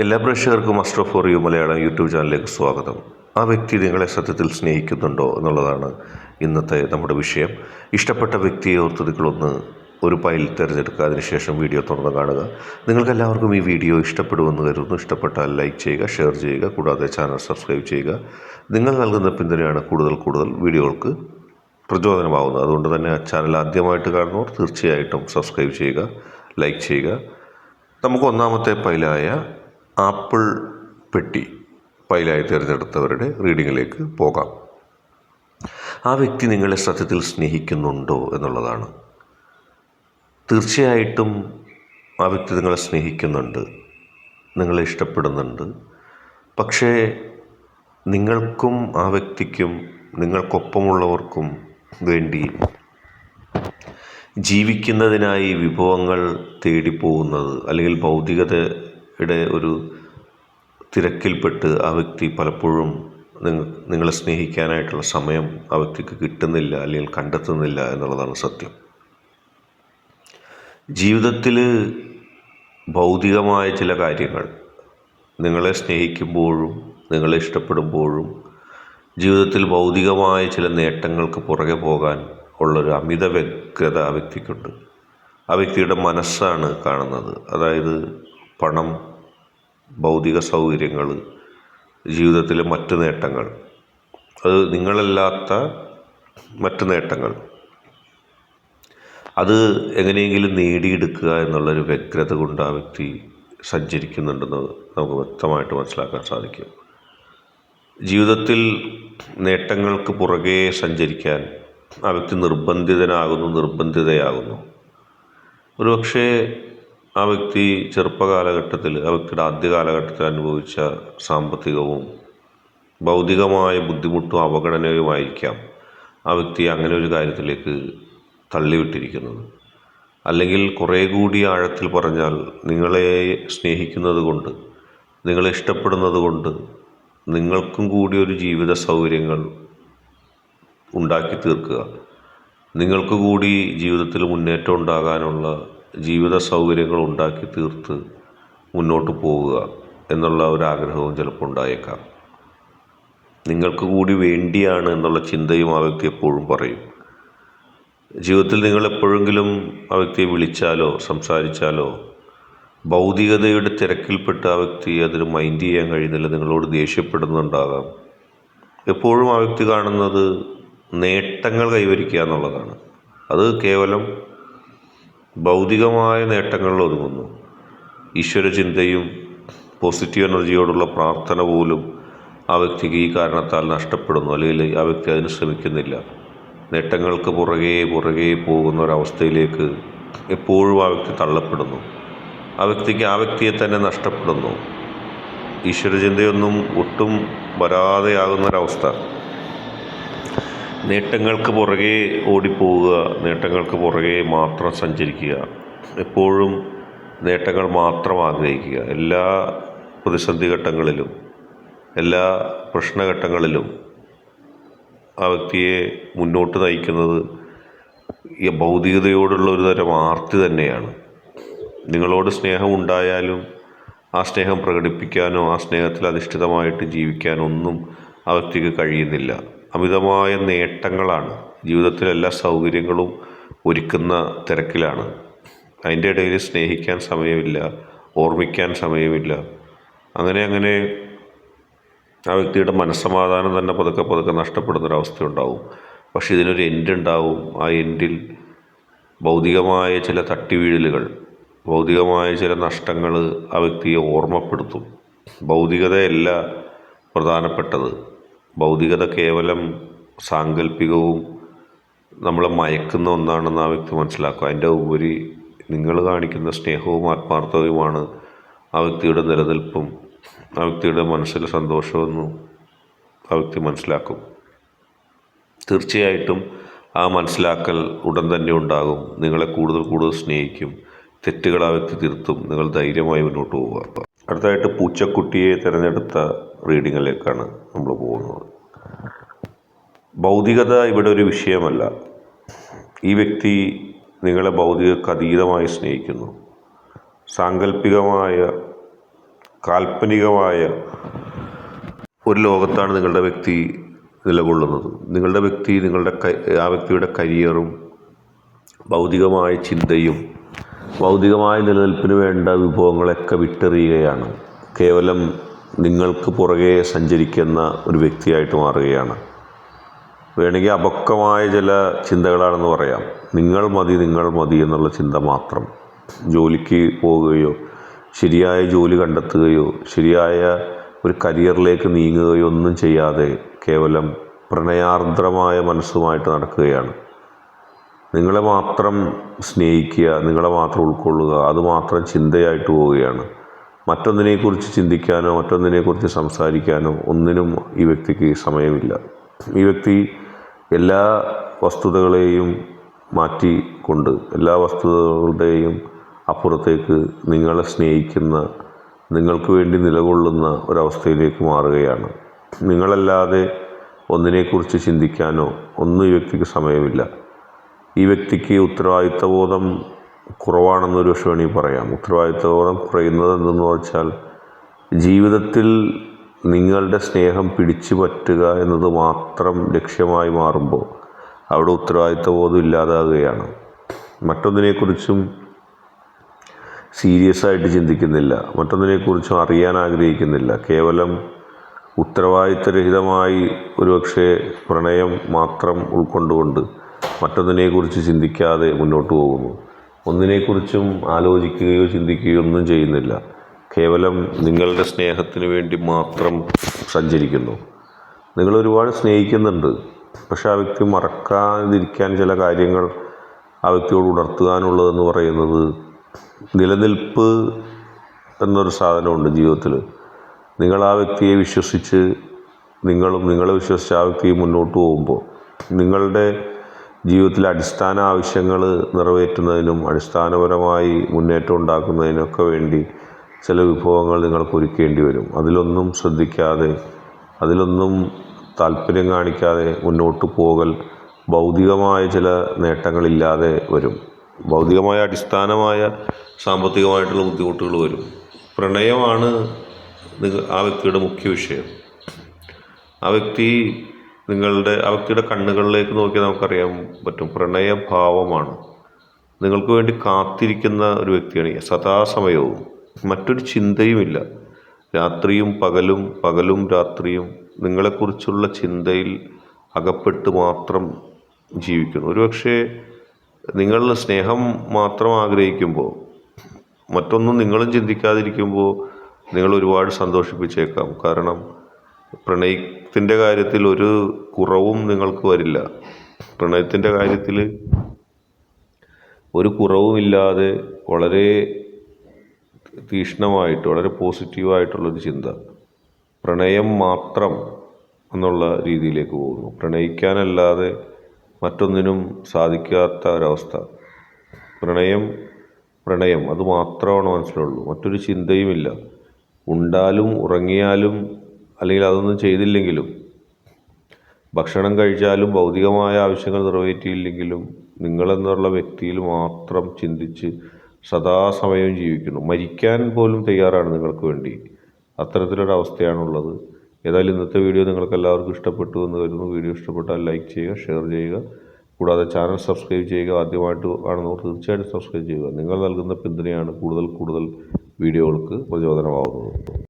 എല്ലാ പ്രേക്ഷകർക്കും master for you Malayalam YouTube ചാനലിലേക്ക് സ്വാഗതം. ആ വ്യക്തി നിങ്ങളെ സത്യത്തിൽ സ്നേഹിക്കുന്നുണ്ടോ എന്നുള്ളതാണ് ഇന്നത്തെ നമ്മുടെ വിഷയം. ഇഷ്ടപ്പെട്ട വ്യക്തിയെ ഓർത്ത് നിങ്ങളൊന്ന് ഒരു ഫയൽ തിരഞ്ഞെടുക്കുക. അതിനുശേഷം വീഡിയോ തുറന്ന് കാണുക. നിങ്ങൾക്കെല്ലാവർക്കും ഈ വീഡിയോ ഇഷ്ടപ്പെടുമെന്ന് കരുതുന്നു. ഇഷ്ടപ്പെട്ടാൽ ലൈക്ക് ചെയ്യുക, ഷെയർ ചെയ്യുക, കൂടാതെ ചാനൽ സബ്സ്ക്രൈബ് ചെയ്യുക. നിങ്ങൾ നൽകുന്ന പിന്തുണയാണ് കൂടുതൽ വീഡിയോകൾക്ക് പ്രചോദനമാവുന്നത്. അതുകൊണ്ട് തന്നെ ചാനൽ ആദ്യമായിട്ട് കാണുന്നവർ തീർച്ചയായിട്ടും സബ്സ്ക്രൈബ് ചെയ്യുക, ലൈക്ക് ചെയ്യുക. നമുക്ക് ഒന്നാമത്തെ ഫയലായ ആപ്പിൾ പെട്ടി ഫയലായി തിരഞ്ഞെടുത്തവരുടെ റീഡിങ്ങിലേക്ക് പോകാം. ആ വ്യക്തി നിങ്ങളെ സത്യത്തിൽ സ്നേഹിക്കുന്നുണ്ടോ എന്നുള്ളതാണ്. തീർച്ചയായിട്ടും ആ വ്യക്തി നിങ്ങളെ സ്നേഹിക്കുന്നുണ്ട്, നിങ്ങളെ ഇഷ്ടപ്പെടുന്നുണ്ട്. പക്ഷേ നിങ്ങൾക്കും ആ വ്യക്തിക്കും നിങ്ങൾക്കൊപ്പമുള്ളവർക്കും വേണ്ടി ജീവിക്കുന്നതിനായി വിഭവങ്ങൾ തേടിപ്പോകുന്നത്, അല്ലെങ്കിൽ ഭൗതികതയുടെ ഒരു തിരക്കിൽപ്പെട്ട് ആ വ്യക്തി പലപ്പോഴും നിങ്ങളെ സ്നേഹിക്കാനായിട്ടുള്ള സമയം ആ വ്യക്തിക്ക് കിട്ടുന്നില്ല, അല്ലെങ്കിൽ കണ്ടെത്തുന്നില്ല എന്നുള്ളതാണ് സത്യം. ജീവിതത്തിൽ ഭൗതികമായ ചില കാര്യങ്ങൾ നിങ്ങളെ സ്നേഹിക്കുമ്പോഴും നിങ്ങളെ ഇഷ്ടപ്പെടുമ്പോഴും ജീവിതത്തിൽ ഭൗതികമായ ചില നേട്ടങ്ങൾക്ക് പുറകെ പോകാൻ ഉള്ളൊരു അമിത വ്യഗ്രത ആ വ്യക്തിക്കുണ്ട്. ആ വ്യക്തിയുടെ മനസ്സാണ് കാണുന്നത്. അതായത് പണം, ഭൗതിക സൗകര്യങ്ങൾ, ജീവിതത്തിലെ മറ്റ് നേട്ടങ്ങൾ, അത് നിങ്ങളല്ലാത്ത മറ്റ് നേട്ടങ്ങൾ, അത് എങ്ങനെയെങ്കിലും നേടിയെടുക്കുക എന്നുള്ളൊരു വ്യഗ്രത കൊണ്ട് ആ വ്യക്തി സഞ്ചരിക്കുന്നുണ്ടെന്ന് നമുക്ക് വ്യക്തമായിട്ട് മനസ്സിലാക്കാൻ സാധിക്കും. ജീവിതത്തിൽ നേട്ടങ്ങൾക്ക് പുറകെ സഞ്ചരിക്കാൻ ആ വ്യക്തി നിർബന്ധിതയാകുന്നു. ഒരുപക്ഷെ ആ വ്യക്തി ചെറുപ്പകാലഘട്ടത്തിൽ, ആ വ്യക്തിയുടെ ആദ്യ കാലഘട്ടത്തിൽ അനുഭവിച്ച സാമ്പത്തികവും ഭൗതികമായ ബുദ്ധിമുട്ടും അവഗണനയുമായിരിക്കാം ആ വ്യക്തി അങ്ങനെ ഒരു കാര്യത്തിലേക്ക് തള്ളിവിട്ടിരിക്കുന്നത്. അല്ലെങ്കിൽ കുറേ കൂടി ആഴത്തിൽ പറഞ്ഞാൽ, നിങ്ങളെ സ്നേഹിക്കുന്നത് കൊണ്ട്, നിങ്ങളെ ഇഷ്ടപ്പെടുന്നത് കൊണ്ട് നിങ്ങൾക്കും കൂടി ഒരു ജീവിത സൗകര്യങ്ങൾ ഉണ്ടാക്കി തീർക്കുക, നിങ്ങൾക്ക് കൂടി ജീവിതത്തിൽ മുന്നേറ്റം ഉണ്ടാകാനുള്ള ജീവിത സൗകര്യങ്ങൾ ഉണ്ടാക്കി തീർത്ത് മുന്നോട്ട് പോവുക എന്നുള്ള ഒരാഗ്രഹവും ചിലപ്പോൾ ഉണ്ടായേക്കാം. നിങ്ങൾക്ക് കൂടി വേണ്ടിയാണ് എന്നുള്ള ചിന്തയും ആ വ്യക്തി എപ്പോഴും പറയും. ജീവിതത്തിൽ നിങ്ങൾ എപ്പോഴെങ്കിലും ആ വ്യക്തിയെ വിളിച്ചാലോ സംസാരിച്ചാലോ ഭൗതികതയുടെ തിരക്കിൽപ്പെട്ട് ആ വ്യക്തി അതിന് മൈൻഡ് ചെയ്യാൻ കഴിയുന്നില്ല, നിങ്ങളോട് ദേഷ്യപ്പെടുന്നുണ്ടാകാം. എപ്പോഴും ആ വ്യക്തി കാണുന്നത് നേട്ടങ്ങൾ കൈവരിക്കുക എന്നുള്ളതാണ്. അത് കേവലം ഭൗതികമായ നേട്ടങ്ങളിൽ ഒതുങ്ങുന്നു. ഈശ്വരചിന്തയും പോസിറ്റീവ് എനർജിയോടുള്ള പ്രാർത്ഥന പോലും ആ വ്യക്തിക്ക് ഈ കാരണത്താൽ നഷ്ടപ്പെടുന്നു, അല്ലെങ്കിൽ ആ വ്യക്തി അതിന് ശ്രമിക്കുന്നില്ല. നേട്ടങ്ങൾക്ക് പുറകെ പോകുന്ന ഒരവസ്ഥയിലേക്ക് എപ്പോഴും ആ വ്യക്തി തള്ളപ്പെടുന്നു. ആ വ്യക്തിക്ക് ആ വ്യക്തിയെ തന്നെ നഷ്ടപ്പെടുന്നു. ഈശ്വരചിന്തയൊന്നും ഒട്ടും വരാതെയാകുന്നൊരവസ്ഥ. നേട്ടങ്ങൾക്ക് പുറകെ ഓടിപ്പോവുക, നേട്ടങ്ങൾക്ക് പുറകെ മാത്രം സഞ്ചരിക്കുക, എപ്പോഴും നേട്ടങ്ങൾ മാത്രം ആഗ്രഹിക്കുക. എല്ലാ പ്രതിസന്ധി ഘട്ടങ്ങളിലും, എല്ലാ പ്രശ്നഘട്ടങ്ങളിലും ആ വ്യക്തിയെ മുന്നോട്ട് നയിക്കുന്നത് ഈ ഭൗതികതയോടുള്ള ഒരു തരം ആർത്തി തന്നെയാണ്. നിങ്ങളോട് സ്നേഹം ഉണ്ടായാലും ആ സ്നേഹം പ്രകടിപ്പിക്കാനോ ആ സ്നേഹത്തിൽ അധിഷ്ഠിതമായിട്ട് ജീവിക്കാനോ ഒന്നും ആ വ്യക്തിക്ക് കഴിയുന്നില്ല. അമിതമായ നേട്ടങ്ങളാണ്, ജീവിതത്തിലെ എല്ലാ സൗകര്യങ്ങളും ഒരുക്കുന്ന തിരക്കിലാണ്. അതിൻ്റെ ഇടയിൽ സ്നേഹിക്കാൻ സമയമില്ല, ഓർമ്മിക്കാൻ സമയമില്ല. അങ്ങനെ ആ വ്യക്തിയുടെ മനസ്സമാധാനം തന്നെ പതുക്കെ നഷ്ടപ്പെടുന്നൊരവസ്ഥ ഉണ്ടാവും. പക്ഷെ ഇതിനൊരു എൻഡ് ഉണ്ടാവും. ആ എൻഡിൽ ഭൗതികമായ ചില തട്ടിവീഴലുകൾ, ഭൗതികമായ ചില നഷ്ടങ്ങൾ ആ വ്യക്തിയെ ഓർമ്മപ്പെടുത്തും. ഭൗതികതയല്ല പ്രധാനപ്പെട്ടത്. ഭൗതികത കേവലം സാങ്കല്പികവും നമ്മളെ മയക്കുന്ന ഒന്നാണെന്ന് ആ വ്യക്തി മനസ്സിലാക്കുക. അതിൻ്റെ ഉപരി നിങ്ങൾ കാണിക്കുന്ന സ്നേഹവും ആത്മാർത്ഥതയുമാണ് ആ വ്യക്തിയുടെ നിലനിൽപ്പും ആ വ്യക്തിയുടെ മനസ്സിലെ സന്തോഷമെന്നും ആ വ്യക്തി മനസ്സിലാക്കും. തീർച്ചയായിട്ടും ആ മനസ്സിലാക്കൽ ഉടൻ തന്നെ ഉണ്ടാകും. നിങ്ങളെ കൂടുതൽ സ്നേഹിക്കും. തെറ്റുകൾ ആ വ്യക്തി തിരുത്തും. നിങ്ങൾ ധൈര്യമായി മുന്നോട്ട് പോവുക. അടുത്തതായിട്ട് പൂച്ചക്കുട്ടിയെ തിരഞ്ഞെടുത്ത റീഡിങ്ങിലേക്കാണ് നമ്മൾ പോകുന്നത്. ഭൗതികത ഇവിടെ ഒരു വിഷയമല്ല. ഈ വ്യക്തി നിങ്ങളെ ഭൗതികക്ക് അതീതമായി സ്നേഹിക്കുന്നു. സാങ്കല്പികമായ കാൽപ്പനികമായ ഒരു ലോകത്താണ് നിങ്ങളുടെ വ്യക്തി നിലകൊള്ളുന്നത്. നിങ്ങളുടെ വ്യക്തി ആ വ്യക്തിയുടെ കരിയറും ഭൗതികമായ ചിന്തയും ഭൗതികമായ നിലനിൽപ്പിന് വേണ്ട വിഭവങ്ങളൊക്കെ വിട്ടെറിയുകയാണ്. കേവലം നിങ്ങൾക്ക് പുറകെ സഞ്ചരിക്കുന്ന ഒരു വ്യക്തിയായിട്ട് മാറുകയാണ്. വേണമെങ്കിൽ അപക്വമായ ചില ചിന്തകളാണെന്ന് പറയാം. നിങ്ങൾ മതി എന്നുള്ള ചിന്ത മാത്രം. ജോലിക്ക് പോവുകയോ ശരിയായ ജോലി കണ്ടെത്തുകയോ ശരിയായ ഒരു കരിയറിലേക്ക് നീങ്ങുകയോ ഒന്നും ചെയ്യാതെ കേവലം പ്രണയാർദ്രമായ മനസ്സുമായിട്ട് നടക്കുകയാണ്. നിങ്ങളെ മാത്രം സ്നേഹിക്കുക, നിങ്ങളെ മാത്രം ഉൾക്കൊള്ളുക, അതുമാത്രം ചിന്തയായിട്ട് പോവുകയാണ്. മറ്റൊന്നിനെക്കുറിച്ച് ചിന്തിക്കാനോ മറ്റൊന്നിനെക്കുറിച്ച് സംസാരിക്കാനോ ഒന്നിനും ഈ വ്യക്തിക്ക് സമയമില്ല. ഈ വ്യക്തി എല്ലാ വസ്തുതകളെയും മാറ്റിക്കൊണ്ട് എല്ലാ വസ്തുതകളുടെയും അപ്പുറത്തേക്ക് നിങ്ങളെ സ്നേഹിക്കുന്ന, നിങ്ങൾക്ക് വേണ്ടി നിലകൊള്ളുന്ന ഒരവസ്ഥയിലേക്ക് മാറുകയാണ്. നിങ്ങളല്ലാതെ ഒന്നിനെക്കുറിച്ച് ചിന്തിക്കാനോ ഒന്നും ഈ വ്യക്തിക്ക് സമയമില്ല. ഈ വ്യക്തിക്ക് ഉത്തരവാദിത്തബോധം കുറവാണെന്നൊരു പക്ഷേ വേണമെങ്കിൽ പറയാം. ഉത്തരവാദിത്തബോധം കുറയുന്നത് എന്തെന്ന് വെച്ചാൽ ജീവിതത്തിൽ നിങ്ങളുടെ സ്നേഹം പിടിച്ചു പറ്റുക എന്നത് മാത്രം ലക്ഷ്യമായി മാറുമ്പോൾ അവിടെ ഉത്തരവാദിത്തബോധം ഇല്ലാതാകുകയാണ്. മറ്റൊന്നിനെക്കുറിച്ചും സീരിയസ് ആയിട്ട് ചിന്തിക്കുന്നില്ല, മറ്റൊന്നിനെക്കുറിച്ചും അറിയാൻ ആഗ്രഹിക്കുന്നില്ല. കേവലം ഉത്തരവാദിത്തരഹിതമായി ഒരുപക്ഷെ പ്രണയം മാത്രം ഉൾക്കൊണ്ടുകൊണ്ട് മറ്റൊന്നിനെക്കുറിച്ച് ചിന്തിക്കാതെ മുന്നോട്ട് പോകുന്നു. ഒന്നിനെക്കുറിച്ചും ആലോചിക്കുകയോ ചിന്തിക്കുകയോ ഒന്നും ചെയ്യുന്നില്ല. കേവലം നിങ്ങളുടെ സ്നേഹത്തിന് വേണ്ടി മാത്രം സഞ്ചരിക്കുന്നു. നിങ്ങൾ ഒരുപാട് സ്നേഹിക്കുന്നുണ്ട്, പക്ഷെ ആ വ്യക്തി മറക്കാതിരിക്കാൻ ചില കാര്യങ്ങൾ ആ വ്യക്തിയോട് ഉണർത്തുവാനുള്ളതെന്ന് പറയുന്നത് നിലനിൽപ്പ് എന്നൊരു സാധനമുണ്ട് ജീവിതത്തിൽ. നിങ്ങൾ ആ വ്യക്തിയെ വിശ്വസിച്ച് നിങ്ങളെ വിശ്വസിച്ച് ആ വ്യക്തി മുന്നോട്ട് പോകുമ്പോൾ നിങ്ങളുടെ ജീവിതത്തിലെ അടിസ്ഥാന ആവശ്യങ്ങൾ നിറവേറ്റുന്നതിനും അടിസ്ഥാനപരമായി മുന്നേറ്റം ഉണ്ടാക്കുന്നതിനൊക്കെ വേണ്ടി ചില വിഭവങ്ങൾ നിങ്ങൾക്ക് ഒരുക്കേണ്ടി വരും. അതിലൊന്നും ശ്രദ്ധിക്കാതെ, അതിലൊന്നും താല്പര്യം കാണിക്കാതെ മുന്നോട്ട് പോകൽ ഭൗതികമായ ചില നേട്ടങ്ങളില്ലാതെ വരും. ഭൗതികമായ അടിസ്ഥാനമായ സാമ്പത്തികമായിട്ടുള്ള ബുദ്ധിമുട്ടുകൾ വരും. പ്രണയമാണ് ആ വ്യക്തിയുടെ മുഖ്യ വിഷയം. ആ വ്യക്തിയുടെ കണ്ണുകളിലേക്ക് നോക്കിയാൽ നമുക്കറിയാൻ പറ്റും, പ്രണയഭാവമാണ്. നിങ്ങൾക്ക് വേണ്ടി കാത്തിരിക്കുന്ന ഒരു വ്യക്തിയാണ്. സദാസമയവും മറ്റൊരു ചിന്തയുമില്ല. രാത്രിയും പകലും, പകലും രാത്രിയും നിങ്ങളെക്കുറിച്ചുള്ള ചിന്തയിൽ അകപ്പെട്ട് മാത്രം ജീവിക്കുന്നു. ഒരുപക്ഷെ നിങ്ങൾ സ്നേഹം മാത്രം ആഗ്രഹിക്കുമ്പോൾ, മറ്റൊന്നും നിങ്ങളും ചിന്തിക്കാതിരിക്കുമ്പോൾ നിങ്ങൾ ഒരുപാട് സന്തോഷിപ്പിച്ചേക്കാം. കാരണം പ്രണയത്തിൻ്റെ കാര്യത്തിൽ ഒരു കുറവും നിങ്ങൾക്ക് വരില്ല. പ്രണയത്തിൻ്റെ കാര്യത്തിൽ ഒരു കുറവുമില്ലാതെ വളരെ തീക്ഷ്ണമായിട്ട്, വളരെ പോസിറ്റീവായിട്ടുള്ളൊരു ചിന്ത, പ്രണയം മാത്രം എന്നുള്ള രീതിയിലേക്ക് പോകുന്നു. പ്രണയിക്കാനല്ലാതെ മറ്റൊന്നിനും സാധിക്കാത്ത ഒരവസ്ഥ. പ്രണയം അത് മാത്രമാണ് മനസ്സിലുള്ളൂ, മറ്റൊരു ചിന്തയുമില്ല. ഉണ്ടാലും ഉറങ്ങിയാലും അല്ലെങ്കിൽ അതൊന്നും ചെയ്തില്ലെങ്കിലും, ഭക്ഷണം കഴിച്ചാലും ഭൗതികമായ ആവശ്യങ്ങൾ നിറവേറ്റിയില്ലെങ്കിലും നിങ്ങളെന്നുള്ള വ്യക്തിയിൽ മാത്രം ചിന്തിച്ച് സദാസമയം ജീവിക്കുന്നു. മരിക്കാൻ പോലും തയ്യാറാണ് നിങ്ങൾക്ക് വേണ്ടി. അത്തരത്തിലൊരവസ്ഥയാണുള്ളത്. ഏതായാലും ഇന്നത്തെ വീഡിയോ നിങ്ങൾക്ക് എല്ലാവർക്കും ഇഷ്ടപ്പെട്ടു എന്ന് കരുതുന്നു. വീഡിയോ ഇഷ്ടപ്പെട്ടാൽ ലൈക്ക് ചെയ്യുക, ഷെയർ ചെയ്യുക. കൂടാതെ ചാനൽ സബ്സ്ക്രൈബ് ചെയ്യുക. ആദ്യമായിട്ട് ആണെന്നവർ തീർച്ചയായിട്ടും സബ്സ്ക്രൈബ് ചെയ്യുക. നിങ്ങൾ നൽകുന്ന പിന്തുണയാണ് കൂടുതൽ വീഡിയോകൾക്ക് പ്രചോദനമാവുന്നത്.